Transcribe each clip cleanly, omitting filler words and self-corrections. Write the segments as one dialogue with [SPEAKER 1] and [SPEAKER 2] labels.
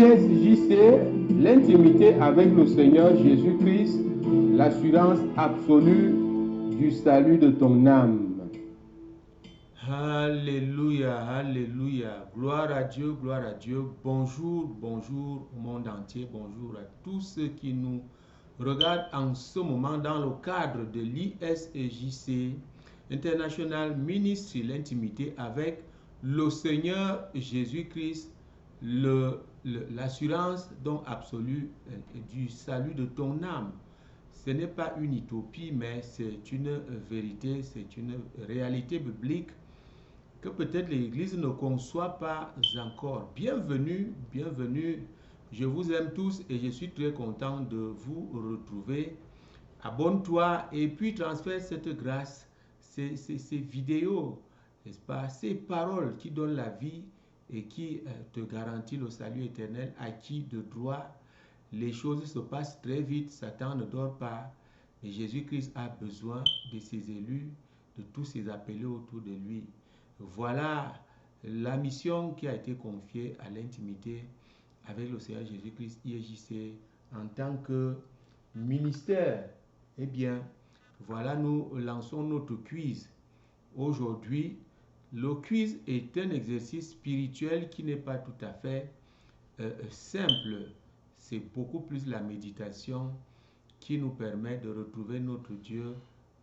[SPEAKER 1] ISJC, l'intimité avec le Seigneur Jésus-Christ, l'assurance absolue du salut de ton âme.
[SPEAKER 2] Alléluia, alléluia. Gloire à Dieu, gloire à Dieu. Bonjour, bonjour au monde entier. Bonjour à tous ceux qui nous regardent en ce moment dans le cadre de l'ISJC, International Ministry, l'intimité avec le Seigneur Jésus-Christ, l'assurance donc absolue du salut de ton âme. Ce n'est pas une utopie, mais c'est une vérité, c'est une réalité biblique que peut-être l'Église ne conçoit pas encore. Bienvenue, bienvenue. Je vous aime tous et je suis très content de vous retrouver. Abonne-toi et puis transfère cette grâce, ces vidéos, n'est-ce pas, ces paroles qui donnent la vie et qui te garantissent le salut éternel, acquis de droit. Les choses se passent très vite, Satan ne dort pas. Et Jésus-Christ a besoin de ses élus, de tous ses appelés autour de lui. Voilà la mission qui a été confiée à l'intimité avec le Seigneur Jésus-Christ, ISJC, en tant que ministère. Eh bien, voilà, nous lançons notre quiz. Aujourd'hui, le quiz est un exercice spirituel qui n'est pas tout à fait simple. C'est beaucoup plus la méditation qui nous permet de retrouver notre Dieu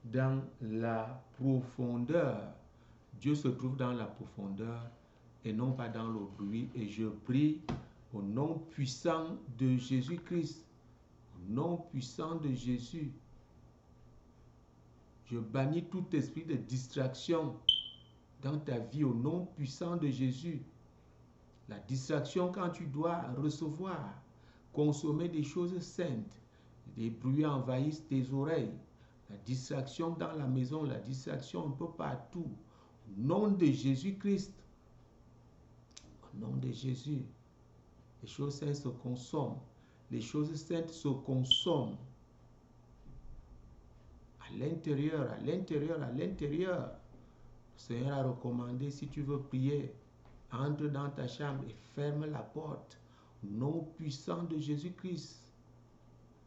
[SPEAKER 2] dans la profondeur. Dieu se trouve dans la profondeur et non pas dans le bruit. Et je prie au nom puissant de Jésus-Christ, au nom puissant de Jésus, je bannis tout esprit de distraction dans ta vie au nom puissant de Jésus. La distraction quand tu dois recevoir, consommer des choses saintes, des bruits envahissent tes oreilles. La distraction dans la maison, la distraction un peu partout. Au nom de Jésus-Christ, au nom de Jésus, les choses saintes se consomment. Les choses saintes se consomment. À l'intérieur, à l'intérieur, à l'intérieur. Le Seigneur a recommandé, si tu veux prier, entre dans ta chambre et ferme la porte. Au nom puissant de Jésus-Christ,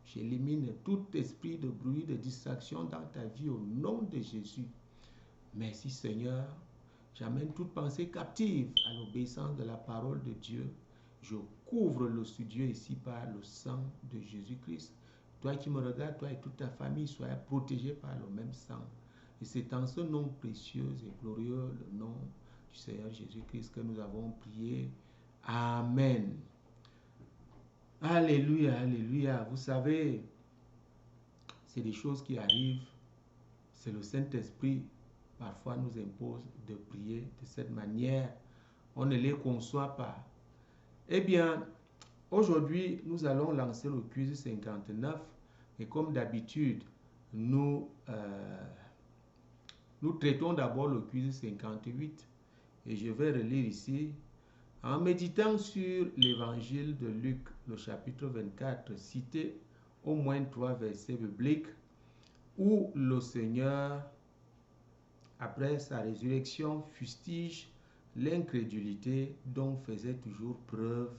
[SPEAKER 2] j'élimine tout esprit de bruit, de distraction dans ta vie au nom de Jésus. Merci Seigneur. J'amène toute pensée captive à l'obéissance de la parole de Dieu. Je couvre le studio ici par le sang de Jésus-Christ. Toi qui me regardes, toi et toute ta famille, soyez protégés par le même sang. Et c'est en ce nom précieux et glorieux, le nom du Seigneur Jésus-Christ, que nous avons prié. Amen. Alléluia, alléluia. Vous savez, c'est des choses qui arrivent. C'est le Saint-Esprit parfois nous impose de prier de cette manière. On ne les conçoit pas. Eh bien, aujourd'hui, nous allons lancer le quiz 59. Et comme d'habitude, nous traitons d'abord le quiz 58. Et je vais relire ici. En méditant sur l'évangile de Luc, le chapitre 24, cité au moins 3 versets bibliques où le Seigneur, après sa résurrection, fustige l'incrédulité dont faisaient toujours preuve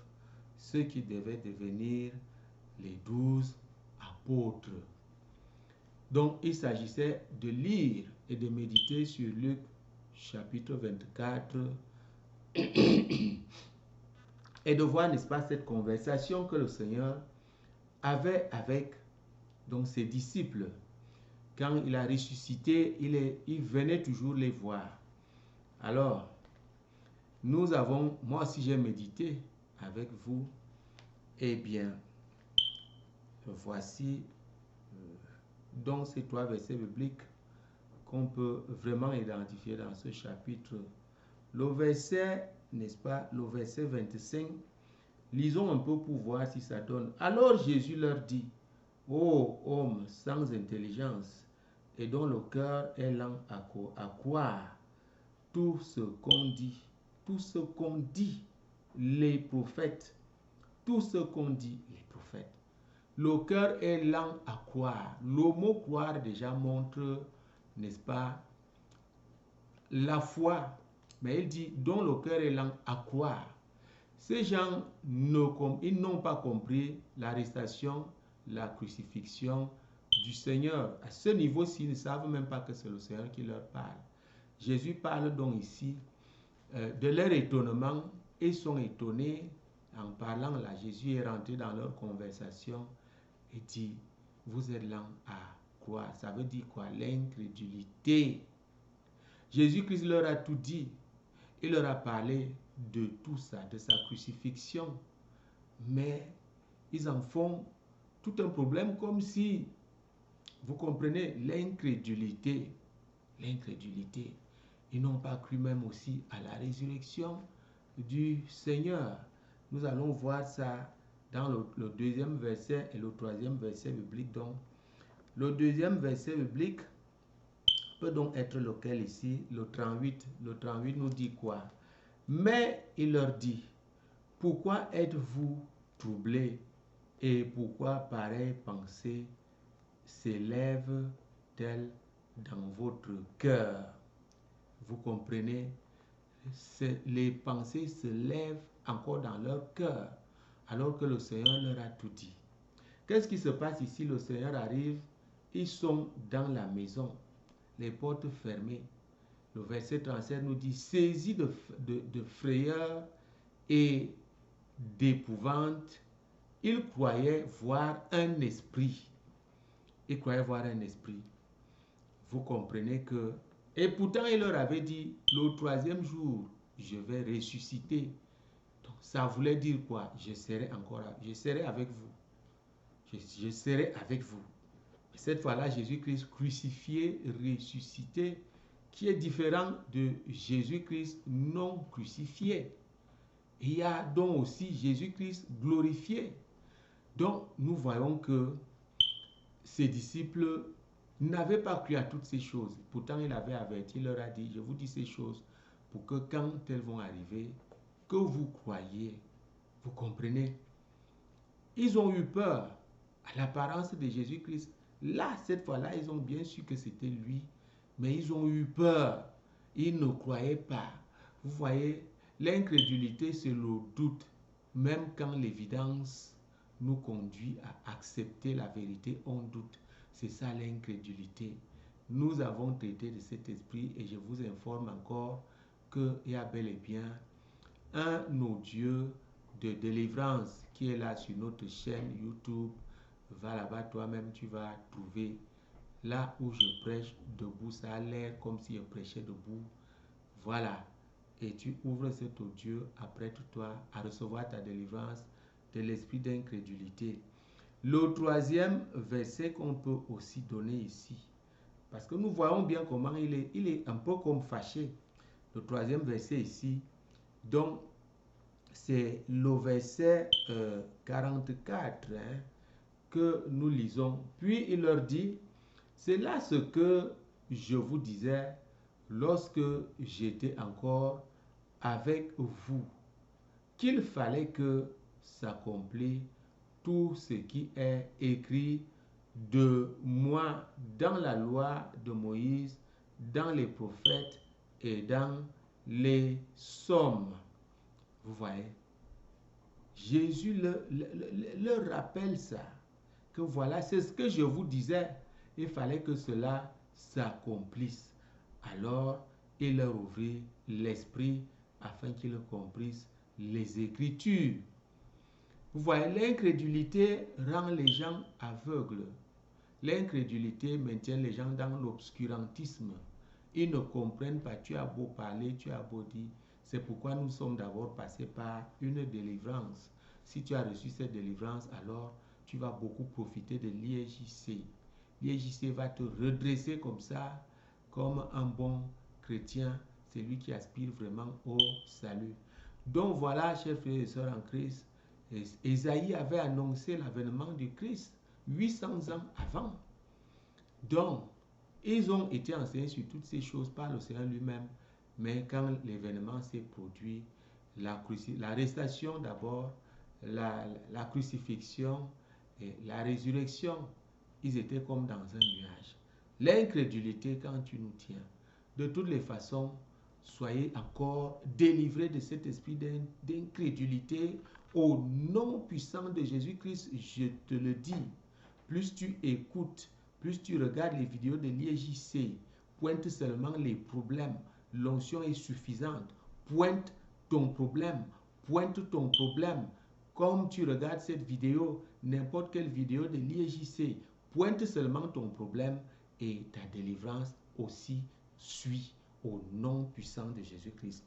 [SPEAKER 2] ceux qui devaient devenir les 12 apôtres. Donc, il s'agissait de lire et de méditer sur Luc chapitre 24 et de voir, n'est-ce pas, cette conversation que le Seigneur avait avec donc, ses disciples. Quand il a ressuscité, il venait toujours les voir. Alors, moi aussi j'ai médité avec vous. Eh bien, voici donc ces 3 versets bibliques qu'on peut vraiment identifier dans ce chapitre. Le verset, n'est-ce pas, le verset 25, lisons un peu pour voir si ça donne. Alors Jésus leur dit, ô homme sans intelligence et dont le cœur est lent à croire tout ce qu'ont dit les prophètes, tout ce qu'ont dit les prophètes. Le cœur est lent à croire. Le mot croire déjà montre, n'est-ce pas, la foi. Mais il dit, dont le cœur est lent à croire. Ces gens ils n'ont pas compris l'arrestation, la crucifixion du Seigneur. À ce niveau-ci, ils ne savent même pas que c'est le Seigneur qui leur parle. Jésus parle donc ici de leur étonnement. Ils sont étonnés en parlant là. Jésus est rentré dans leur conversation et dit, vous êtes lents à croire. Ça veut dire quoi? L'incrédulité. Jésus-Christ leur a tout dit. Il leur a parlé de tout ça, de sa crucifixion. Mais ils en font tout un problème comme si, vous comprenez, l'incrédulité. L'incrédulité. Ils n'ont pas cru même aussi à la résurrection du Seigneur. Nous allons voir ça dans le deuxième verset et le troisième verset biblique. Donc, le deuxième verset biblique peut donc être lequel ici? Le 38. Le 38 nous dit quoi? Mais il leur dit, pourquoi êtes-vous troublés et pourquoi pareille pensée s'élève-t-elle dans votre cœur? Vous comprenez? Les pensées se lèvent encore dans leur cœur alors que le Seigneur leur a tout dit. Qu'est-ce qui se passe ici? Le Seigneur arrive, ils sont dans la maison, les portes fermées. Le verset 37 nous dit, saisis de frayeur et d'épouvante, ils croyaient voir un esprit. Ils croyaient voir un esprit. Vous comprenez que... Et pourtant, il leur avait dit, le troisième jour, je vais ressusciter. Donc, ça voulait dire quoi? Je serai encore, je serai avec vous. Je serai avec vous. Cette fois-là, Jésus-Christ crucifié, ressuscité, qui est différent de Jésus-Christ non crucifié. Il y a donc aussi Jésus-Christ glorifié. Donc, nous voyons que ses disciples n'avaient pas cru à toutes ces choses. Pourtant, il avait averti, il leur a dit, je vous dis ces choses pour que quand elles vont arriver, que vous croyez. Vous comprenez? Ils ont eu peur à l'apparence de Jésus-Christ. Là, cette fois-là, ils ont bien su que c'était lui, mais ils ont eu peur. Ils ne croyaient pas. Vous voyez, l'incrédulité, c'est le doute. Même quand l'évidence nous conduit à accepter la vérité, on doute. C'est ça l'incrédulité. Nous avons traité de cet esprit et je vous informe encore qu'il y a bel et bien un Dieu de délivrance qui est là sur notre chaîne YouTube. Va là-bas, toi-même, tu vas trouver là où je prêche debout. Ça a l'air comme si je prêchais debout. Voilà. Et tu ouvres cet audio, apprête-toi à recevoir ta délivrance de l'esprit d'incrédulité. Le troisième verset qu'on peut aussi donner ici, parce que nous voyons bien comment il est un peu comme fâché. Le troisième verset ici, donc c'est le verset 44 que nous lisons. Puis il leur dit, c'est là ce que je vous disais lorsque j'étais encore avec vous, qu'il fallait que s'accomplisse tout ce qui est écrit de moi dans la loi de Moïse, dans les prophètes et dans les psaumes. Vous voyez, Jésus leur rappelle ça, que voilà, c'est ce que je vous disais, il fallait que cela s'accomplisse. Alors, il leur ouvrit l'esprit afin qu'ils comprissent les Écritures. Vous voyez, l'incrédulité rend les gens aveugles. L'incrédulité maintient les gens dans l'obscurantisme. Ils ne comprennent pas. Tu as beau parler, tu as beau dire. C'est pourquoi nous sommes d'abord passés par une délivrance. Si tu as reçu cette délivrance, alors tu vas beaucoup profiter de l'IJC. L'IJC va te redresser comme ça, comme un bon chrétien, celui qui aspire vraiment au salut. Donc voilà, chers frères et sœurs en Christ, Ésaïe avait annoncé l'avènement du Christ 800 ans avant. Donc, ils ont été enseignés sur toutes ces choses par le Seigneur lui-même. Mais quand l'événement s'est produit, l'arrestation d'abord, la crucifixion et la résurrection, ils étaient comme dans un nuage. L'incrédulité, quand tu nous tiens, de toutes les façons, soyez encore délivrés de cet esprit d'incrédulité au nom puissant de Jésus-Christ. Je te le dis, plus tu écoutes, plus tu regardes les vidéos de l'IEJC, pointe seulement les problèmes. L'onction est suffisante. Pointe ton problème. Pointe ton problème. Comme tu regardes cette vidéo, n'importe quelle vidéo de l'IEJC, pointe seulement ton problème et ta délivrance aussi suit au nom puissant de Jésus-Christ.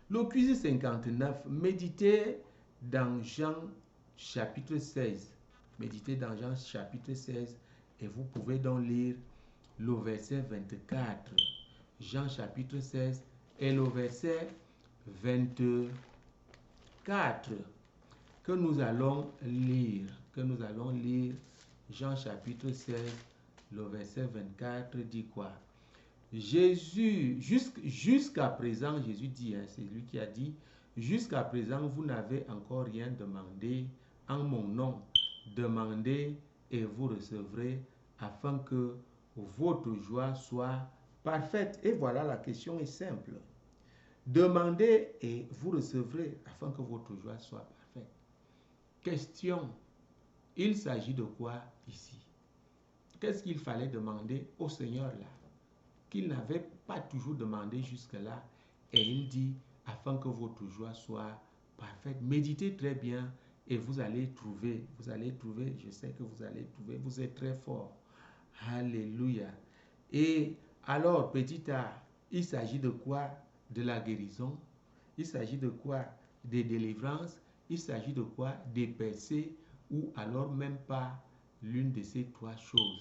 [SPEAKER 2] Le quiz 59, méditez dans Jean chapitre 16. Méditez dans Jean chapitre 16 et vous pouvez donc lire le verset 24. Jean chapitre 16 et le verset 24 que nous allons lire. Jean chapitre 16, le verset 24 dit quoi? Jésus, jusqu'à présent, Jésus dit, c'est lui qui a dit, jusqu'à présent, vous n'avez encore rien demandé en mon nom. Demandez et vous recevrez afin que votre joie soit parfaite. Et voilà, la question est simple. Demandez et vous recevrez afin que votre joie soit parfaite. Question, il s'agit de quoi ici? Qu'est-ce qu'il fallait demander au Seigneur là? Qu'il n'avait pas toujours demandé jusque-là. Et il dit, afin que votre joie soit parfaite. Méditez très bien et vous allez trouver, je sais que vous allez trouver, vous êtes très fort. Alléluia. Et alors, petit a, il s'agit de quoi? De la guérison. Il s'agit de quoi? Des délivrances. Il s'agit de quoi? Des percées ou alors même pas l'une de ces trois choses.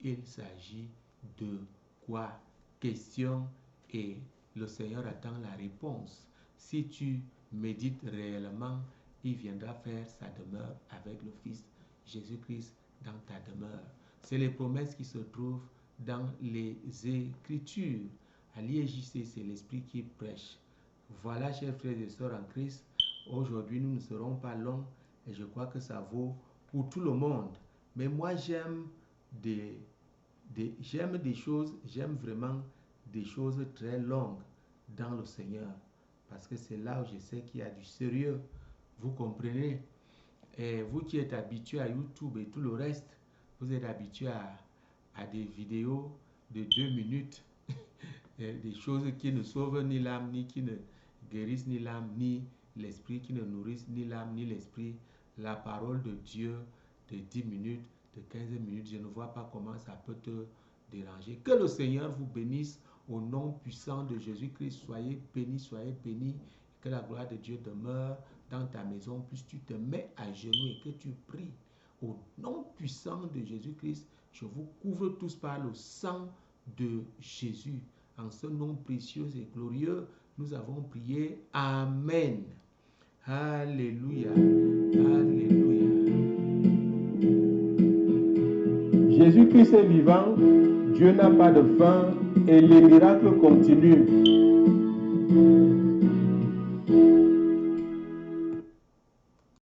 [SPEAKER 2] Il s'agit de quoi? Question et le Seigneur attend la réponse. Si tu médites réellement, il viendra faire sa demeure avec le Fils Jésus-Christ dans ta demeure. C'est les promesses qui se trouvent dans les Écritures. À l'IEJC, c'est l'Esprit qui prêche. Voilà, chers frères et sœurs en Christ, aujourd'hui nous ne serons pas longs et je crois que ça vaut pour tout le monde. Mais moi j'aime j'aime vraiment des choses très longues dans le Seigneur. Parce que c'est là où je sais qu'il y a du sérieux. Vous comprenez? Et vous qui êtes habitués à YouTube et tout le reste, vous êtes habitués à des vidéos de 2 minutes. Des choses qui ne sauvent ni l'âme, ni qui ne guérissent ni l'âme, ni l'esprit, qui ne nourrissent ni l'âme, ni l'esprit. La parole de Dieu de 10 minutes, de 15 minutes, je ne vois pas comment ça peut te déranger. Que le Seigneur vous bénisse au nom puissant de Jésus-Christ. Soyez bénis, que la gloire de Dieu demeure dans ta maison. Plus tu te mets à genoux et que tu pries au nom puissant de Jésus-Christ, je vous couvre tous par le sang de Jésus. En ce nom précieux et glorieux, nous avons prié. Amen. Alléluia. Alléluia.
[SPEAKER 1] Jésus-Christ est vivant, Dieu n'a pas de fin et les miracles continuent.